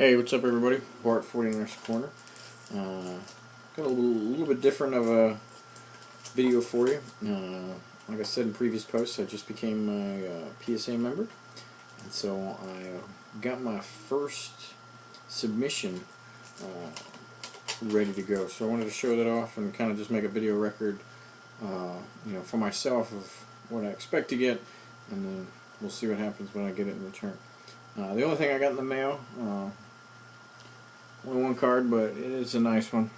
Hey, what's up everybody? Bart 49ersCorner. Got a little bit different of a video for you. Like I said in previous posts, I just became a PSA member. And so I got my first submission ready to go. So I wanted to show that off and kind of just make a video record for myself of what I expect to get. And then we'll see what happens when I get it in return. The only thing I got in the mail, only one card, but it is a nice one.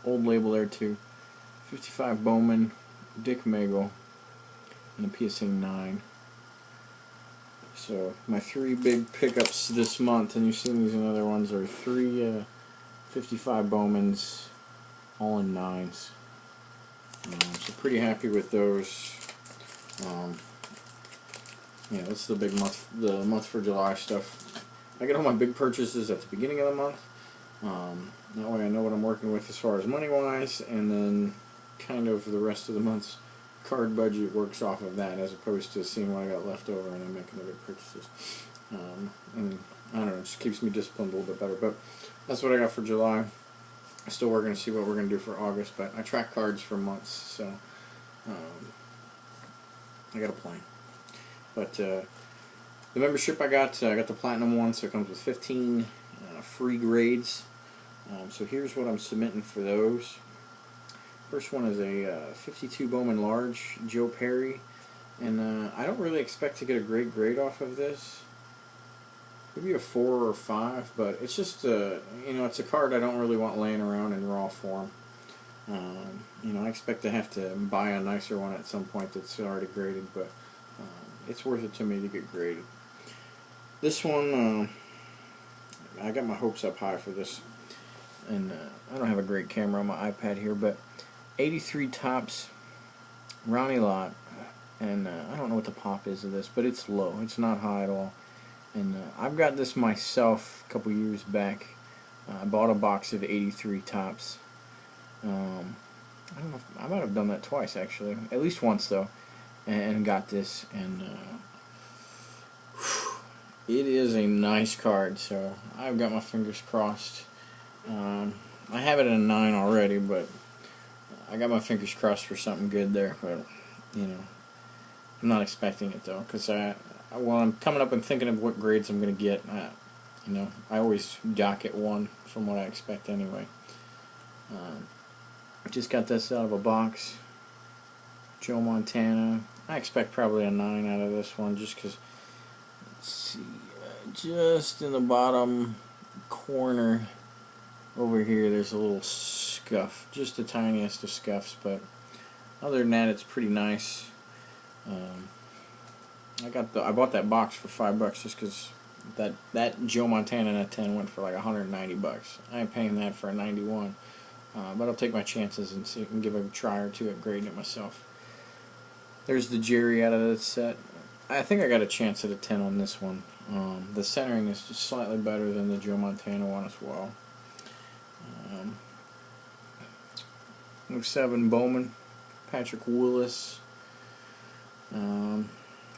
Old label there too. 55 Bowman, Dick Magel, and a PSA 9. So my three big pickups this month, and you've seen these in other ones, are three 55 Bowmans, all in 9s. So pretty happy with those. That's the big month, the month for July stuff. I get all my big purchases at the beginning of the month. That way I know what I'm working with as far as money-wise, and then kind of the rest of the month's card budget works off of that, as opposed to seeing what I got left over and then making the big purchases. And I don't know, it just keeps me disciplined a little bit better. But that's what I got for July. I'm still working to see what we're going to do for August, but I track cards for months, so I got a plan. But the membership I got the Platinum one, so it comes with 15 free grades. So here's what I'm submitting for those. First one is a 52 Bowman Large, Joe Perry, and I don't really expect to get a great grade off of this. Maybe a 4 or 5, but it's just it's a card I don't really want laying around in raw form. I expect to have to buy a nicer one at some point that's already graded, but it's worth it to me to get graded. This one, I got my hopes up high for this, and I don't have a great camera on my iPad here, but 83 Topps Ronnie Lott, and I don't know what the pop is of this, but it's low. It's not high at all. And I've got this myself a couple years back. I bought a box of 83 Topps. I don't know I might have done that twice actually, at least once though, and got this, and it is a nice card, so I've got my fingers crossed. I have it in a 9 already, but I got my fingers crossed for something good there. But I'm not expecting it though, because while I'm coming up and thinking of what grades I'm going to get, I always dock at 1 from what I expect anyway. Just got this out of a box. Joe Montana. I expect probably a 9 out of this one, just because. Let's see, just in the bottom corner over here, there's a little scuff, just the tiniest of scuffs, but other than that, it's pretty nice. I bought that box for $5 just because that Joe Montana in a 10 went for like $190. I ain't paying that for a 91, but I'll take my chances and see if I can give a try or two at grading it myself. There's the Jerry out of this set. I think I got a chance at a 10 on this one. The centering is just slightly better than the Joe Montana one as well. 07 Bowman, Patrick Willis.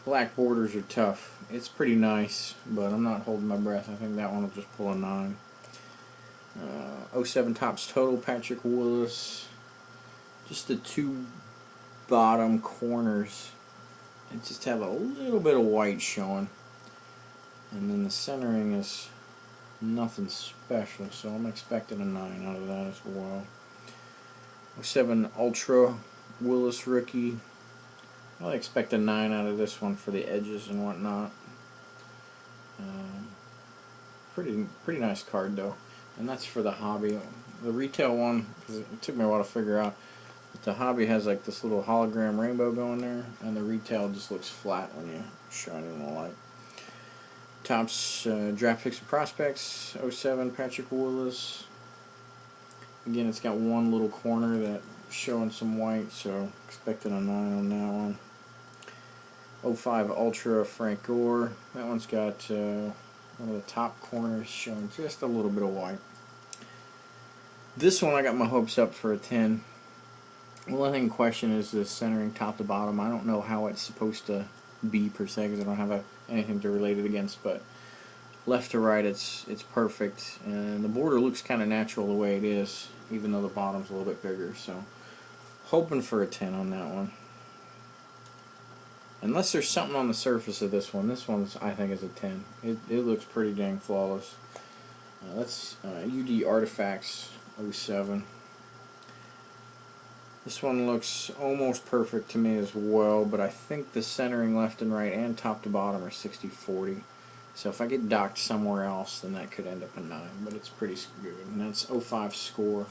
Black borders are tough. It's pretty nice, but I'm not holding my breath. I think that one will just pull a 9. 07 Topps Total, Patrick Willis. Just the two bottom corners, and just have a little bit of white showing, and then the centering is nothing special, so I'm expecting a 9 out of that as well. 07 Ultra Willis Rookie. I expect a 9 out of this one for the edges and whatnot. Pretty nice card though, and that's for the hobby. The retail one, because it took me a while to figure out, but the hobby has like this little hologram rainbow going there, and the retail just looks flat when you shine it in the light. Topps Draft Picks and Prospects, 07 Patrick Willis. Again, it's got one little corner that's showing some white, so expecting a 9 on that one. 05 Ultra Frank Gore. That one's got one of the top corners showing just a little bit of white. This one I got my hopes up for a 10. The only thing in question is the centering top to bottom. I don't know how it's supposed to be per se, because I don't have anything to relate it against, but left to right, it's perfect, and the border looks kind of natural the way it is, even though the bottom's a little bit bigger. So, hoping for a 10 on that one. Unless there's something on the surface of this one. This one's, I think, is a 10. It looks pretty dang flawless. That's UD Artifacts 07. This one looks almost perfect to me as well, but I think the centering left and right and top to bottom are 60-40. So if I get docked somewhere else, then that could end up a 9, but it's pretty good. And that's 05 score,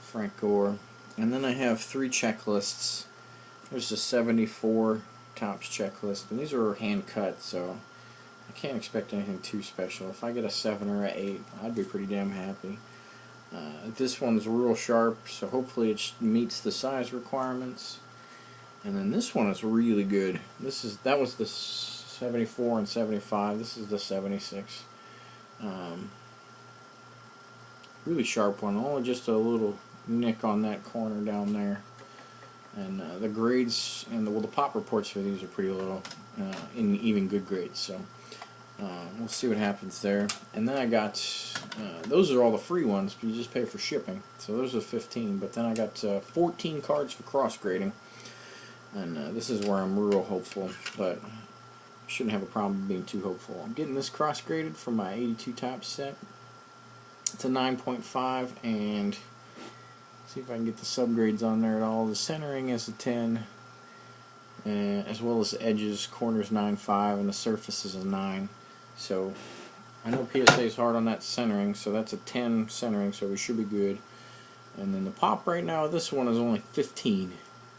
Frank Gore. And then I have 3 checklists. There's a 74 tops checklist, and these are hand cut, so I can't expect anything too special. If I get a 7 or an 8, I'd be pretty damn happy. This one's real sharp, so hopefully it meets the size requirements. And then this one is really good. That was the 74 and 75. This is the 76. Really sharp one. Only just a little nick on that corner down there. And the grades and the pop reports for these are pretty low, in even good grades. So we'll see what happens there. And then I got those are all the free ones, but you just pay for shipping. So those are 15. But then I got 14 cards for cross grading, and this is where I'm real hopeful, but I shouldn't have a problem being too hopeful. I'm getting this cross graded for my 82 top set. It's a 9.5, and see if I can get the subgrades on there at all. The centering is a 10, as well as the edges, corners 9.5, and the surface is a 9. So I know PSA is hard on that centering, so that's a 10 centering, so we should be good. And then the pop right now, this one is only 15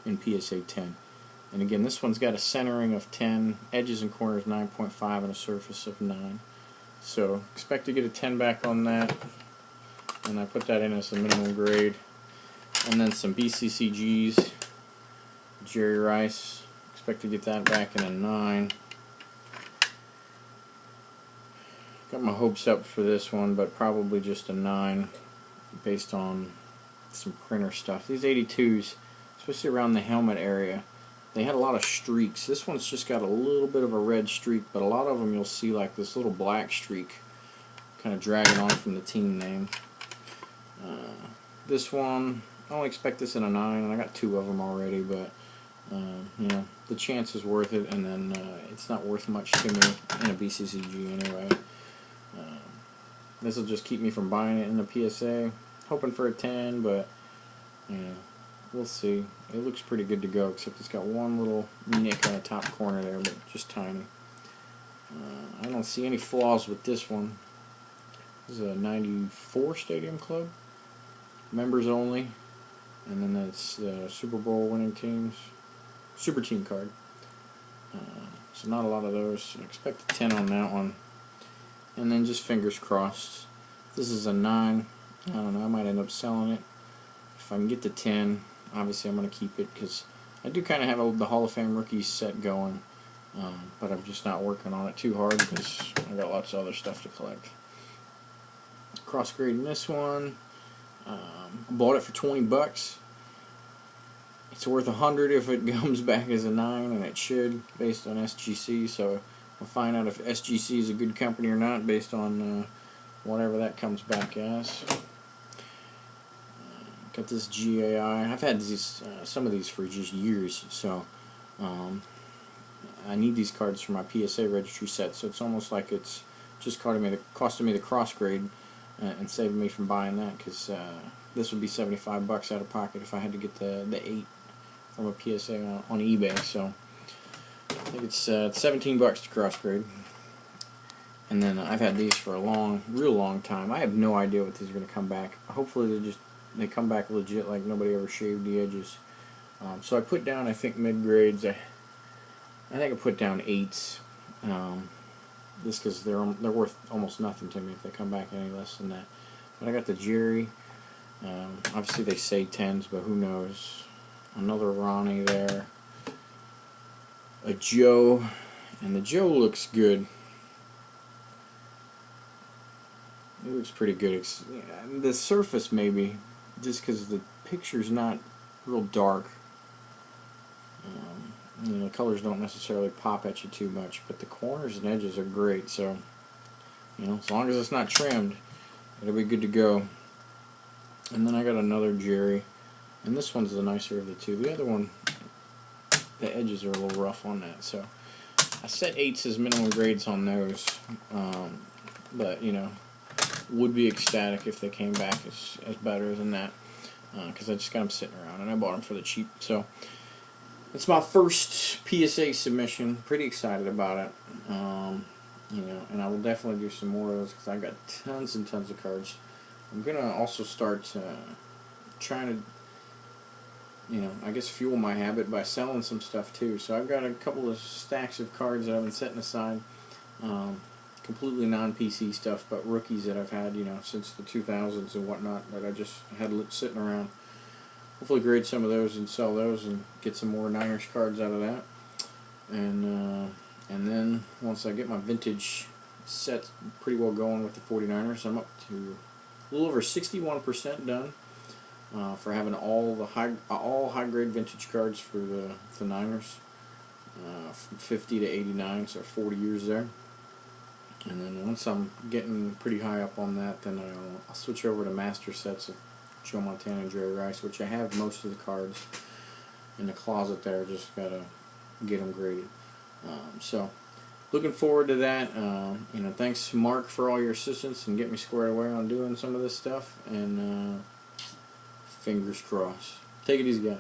in PSA 10. And again, this one's got a centering of 10, edges and corners 9.5, and a surface of 9. So expect to get a 10 back on that, and I put that in as a minimum grade. And then some BCCGs, Jerry Rice, expect to get that back in a 9. Got my hopes up for this one, but probably just a 9 based on some printer stuff. These 82s, especially around the helmet area, they had a lot of streaks. This one's just got a little bit of a red streak, but a lot of them you'll see like this little black streak kind of dragging on from the team name. This one, I only expect this in a 9, and I got 2 of them already, but you know, the chance is worth it, and then it's not worth much to me in a BCCG anyway. This will just keep me from buying it in the PSA. Hoping for a 10, but you know, we'll see. It looks pretty good to go, except it's got one little nick on the top corner there, but just tiny. I don't see any flaws with this one. This is a 94 Stadium Club. Members only. And then that's the Super Bowl winning teams. Super team card. So not a lot of those. I expect a 10 on that one. And then just fingers crossed. This is a 9. I don't know, I might end up selling it. If I can get to 10, obviously I'm going to keep it, because I do kind of have the Hall of Fame rookies set going, but I'm just not working on it too hard because I got lots of other stuff to collect. Cross grading this one. I bought it for 20 bucks. It's worth 100 if it comes back as a 9, and it should, based on SGC. So we'll find out if SGC is a good company or not based on whatever that comes back as. Got this GAI. I've had these, some of these for just years, so I need these cards for my PSA registry set. So it's almost like it's just costing me the cross grade and saving me from buying that, because this would be 75 bucks out of pocket if I had to get the 8 from a PSA on eBay. So I think it's 17 bucks to cross grade. And then I've had these for a real long time. I have no idea what these are going to come back. Hopefully they come back legit, like nobody ever shaved the edges. So I put down, I think, mid grades. I think I put down 8s. Just because they're worth almost nothing to me if they come back any less than that. But I got the Jerry. Obviously they say 10s, but who knows. Another Ronnie there. A Joe. And the Joe looks good. It looks pretty good. The surface maybe, just because the picture's not real dark. You know, the colors don't necessarily pop at you too much, but the corners and edges are great. So You know, as long as it's not trimmed, it'll be good to go. And then I got another Jerry, and this one's the nicer of the two. The other one, the edges are a little rough on that, so I set 8s as minimum grades on those. But you know, would be ecstatic if they came back as better than that, because I just got them sitting around and I bought them for the cheap. So it's my first PSA submission. Pretty excited about it. You know, and I will definitely do some more of those because I've got tons and tons of cards. I'm gonna also start trying to, you know, I guess fuel my habit by selling some stuff too. So I've got a couple of stacks of cards that I've been setting aside, completely non-PC stuff, but rookies that I've had, you know, since the 2000s and whatnot that I just had sitting around. Hopefully grade some of those and sell those and get some more Niners cards out of that. And then once I get my vintage set pretty well going with the 49ers, I'm up to a little over 61% done for having all high grade vintage cards for the Niners, from 50 to 89, so 40 years there. And then once I'm getting pretty high up on that, then I'll switch over to master sets of Joe Montana and Jerry Rice, which I have most of the cards in the closet there. Just gotta get them graded. So looking forward to that. You know, thanks Mark for all your assistance and getting me squared away on doing some of this stuff. And fingers crossed. Take it easy, guys.